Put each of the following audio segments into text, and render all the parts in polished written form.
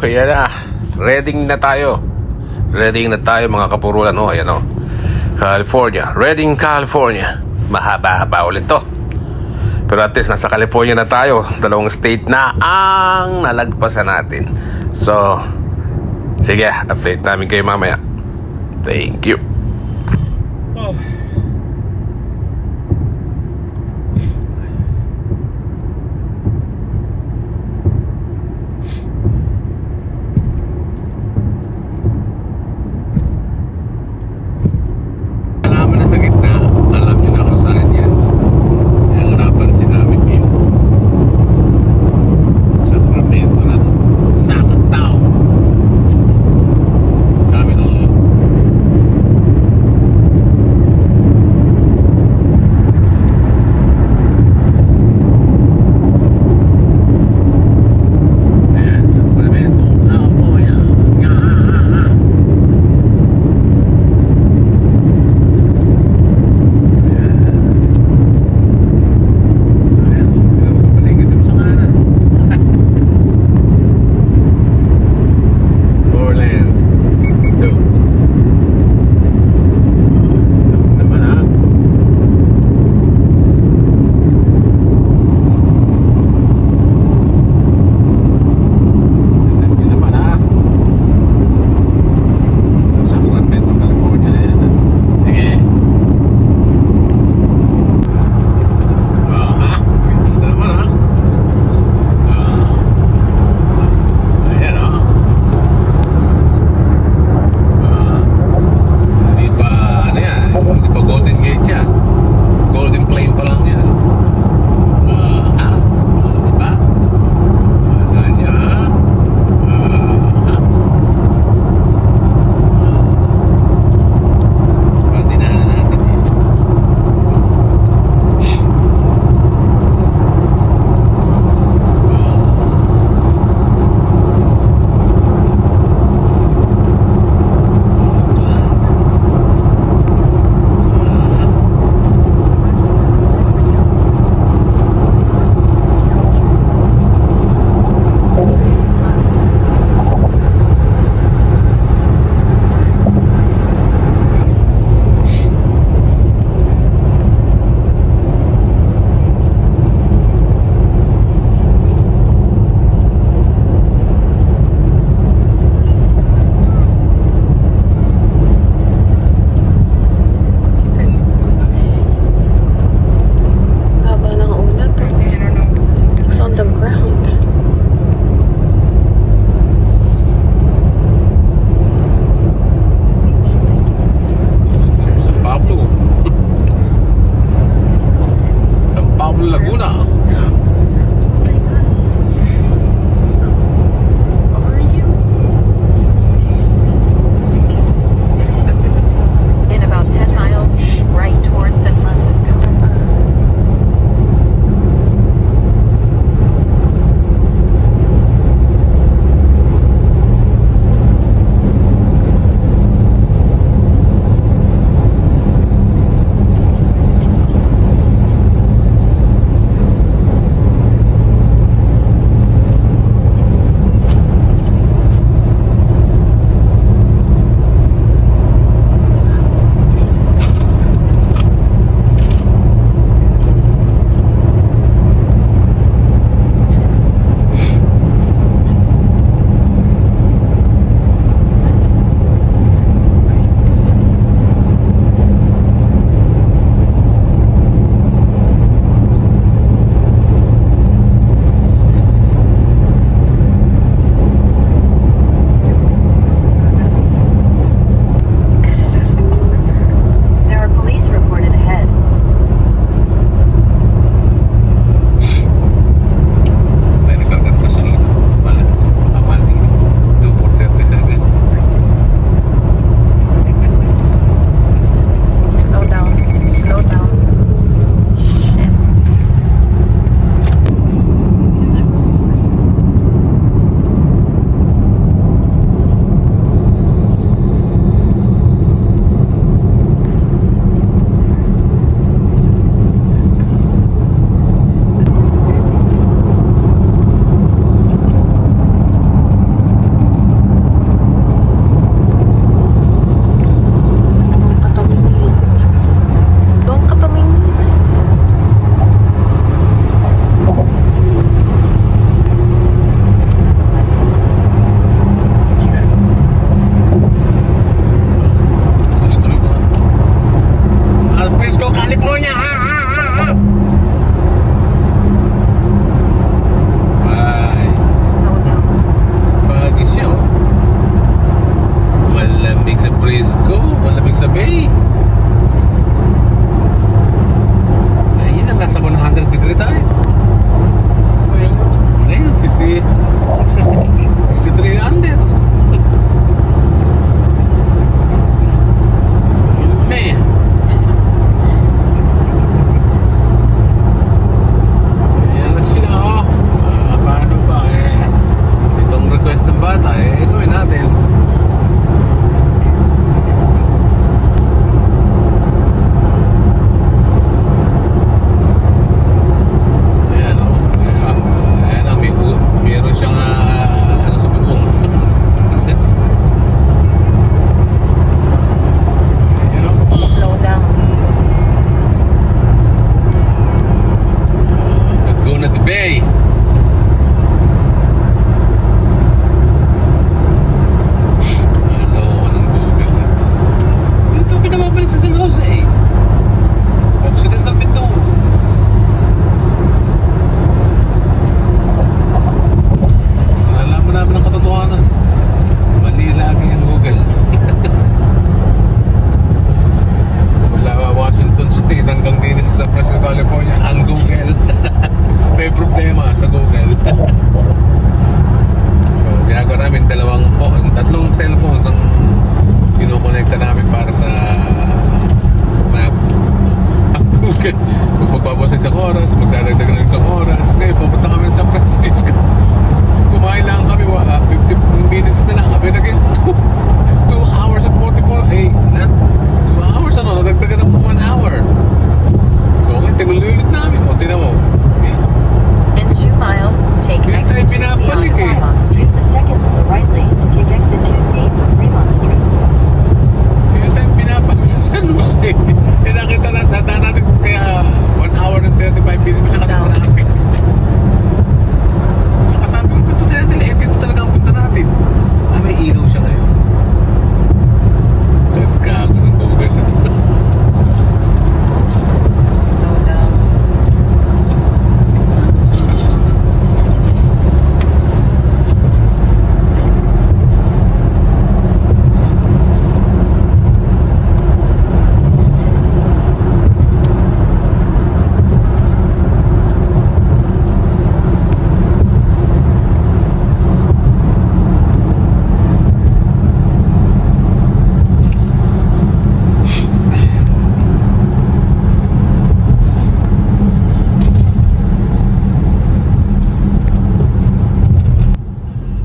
Ayan na. Ready na tayo. Ready na tayo mga kapurulan. Oh, ayan oh. California. Redding, California. Mahaba-haba ulit to. Pero at least nasa California na tayo. Dalawang state na ang nalagpasan natin. So, sige, update namin kayo mamaya. Thank you. Oh.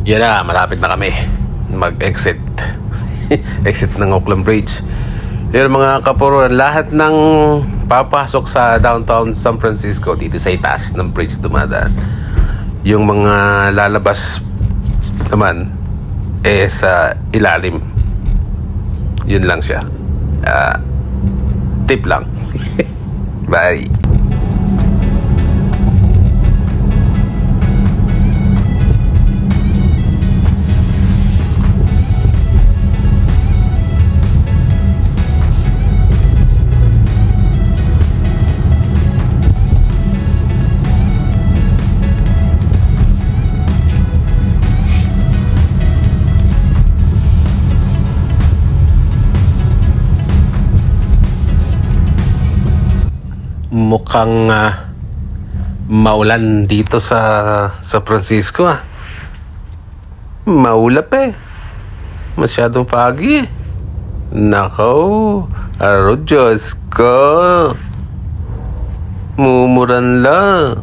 Yan na, malapit na kami mag-exit. Exit ng Oakland Bridge. Yan mga kapuruan, lahat ng papasok sa downtown San Francisco dito sa itaas ng bridge dumadaan. Yung mga lalabas naman sa ilalim. Yun lang siya. Tip lang. Bye. Mukhang maulan dito sa Francisco. Maulap masyadong pagi. Nako, Diyos ko, mumuran lang.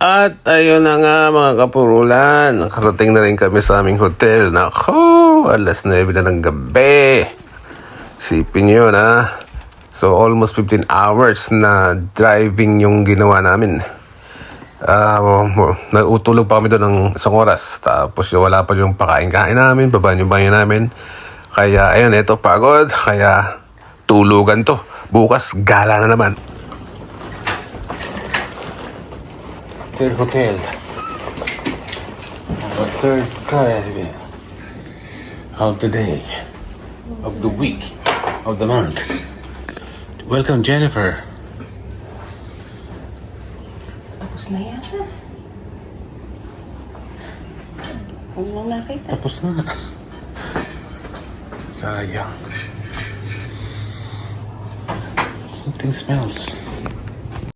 At ayun na nga mga kapurulan, nakarating na rin kami sa aming hotel. Nako, alas 9 na ng gabi. Sipin nyo na. So almost 15 hours na driving yung ginawa namin. Nagutulog pa kami doon ng isang oras. Tapos wala pa yung pakain-kain namin, babaan yung banyo namin. Kaya ayun, eto pagod. Kaya tulugan to. Bukas gala na naman. Third hotel. Our third drive of the day, of the week, of the month. Welcome, Jennifer. Tapos na yata. Huwag mo nakita. Tapos na. Sayang. Something smells.